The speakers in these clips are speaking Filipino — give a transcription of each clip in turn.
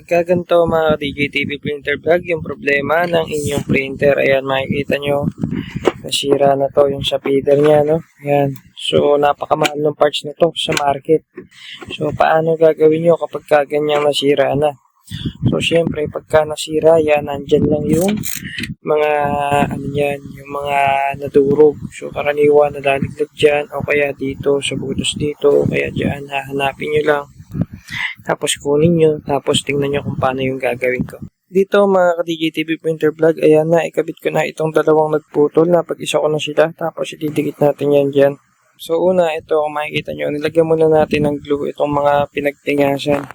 Pagka ganito mga DJTV printer vlog, yung problema ng inyong printer, ayan makikita nyo, nasira na to yung sa feeder niya, no? Ayan. So, napakamahal ng parts na to sa market. So, paano gagawin nyo kapag ganyang nasira na? So, syempre, pagka nasira, yan, nandyan lang yung mga, yung mga nadurog. So, karaniwan, nadaliglag dyan, o kaya dito, sa butos dito, o kaya dyan, hahanapin nyo lang. Tapos, kunin nyo, tapos tingnan nyo kung paano yung gagawin ko. Dito, mga ka-DJTV printer vlog, ayan na, ikabit ko na itong dalawang nagputol na pag-isa ko na sila, tapos ididikit natin yan dyan. So, una, ito, kung makikita nyo, nilagyan muna natin ng glue itong mga pinagtingasan.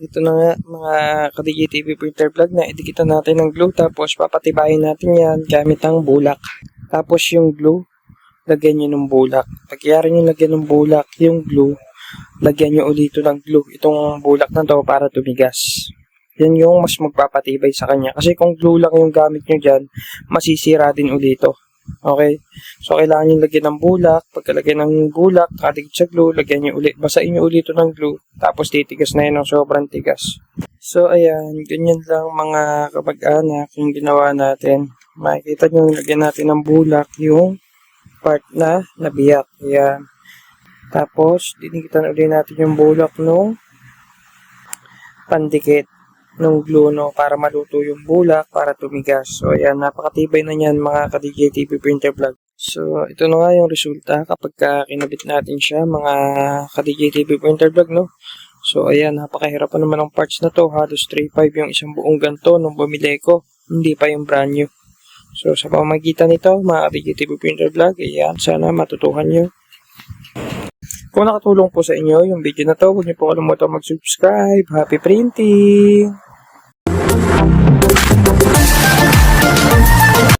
Ito na nga mga ka-DJTV printer vlog na idikitan natin ng glue tapos papatibayin natin yan gamit ang bulak. Tapos yung glue, lagyan nyo ng bulak. Pag nyo lagyan ng bulak yung glue, lagyan nyo ulit ng glue. Itong bulak na to para tumigas. Yan yung mas magpapatibay sa kanya. Kasi kung glue lang yung gamit nyo dyan, masisira din ulito. Okay? So, kailangan nyo lagyan ng bulak. Pagkalagyan ng bulak, kadikit sa glue, lagyan nyo ulit. Basain nyo ulit ng glue. Tapos, titigas na yun ng sobrang tigas. So, ayan. Ganyan lang mga kapag-anak yung ginawa natin. Makikita nyo, lagyan natin ng bulak yung part na nabiyak. Ayan. Tapos, dinikitan ulit natin yung bulak no pandikit ng glue, no, para maluto yung bulak, para tumigas. So, ayan, napakatibay na yan mga ka-DJTV printer vlog. So, ito na nga yung resulta kapag kinabit natin siya, mga ka-DJTV printer vlog, no. So, ayan, napakahirap pa naman ng parts na to. Halos 3.5 yung isang buong ganto nung bumili ko. Hindi pa yung brand new. So, sa pamamagitan nito, mga ka-DJTV printer vlog, ayan, sana matutuhan nyo. Kung nakatulong po sa inyo yung video na to, huwag niyo po kalimutan mag-subscribe. Happy printing!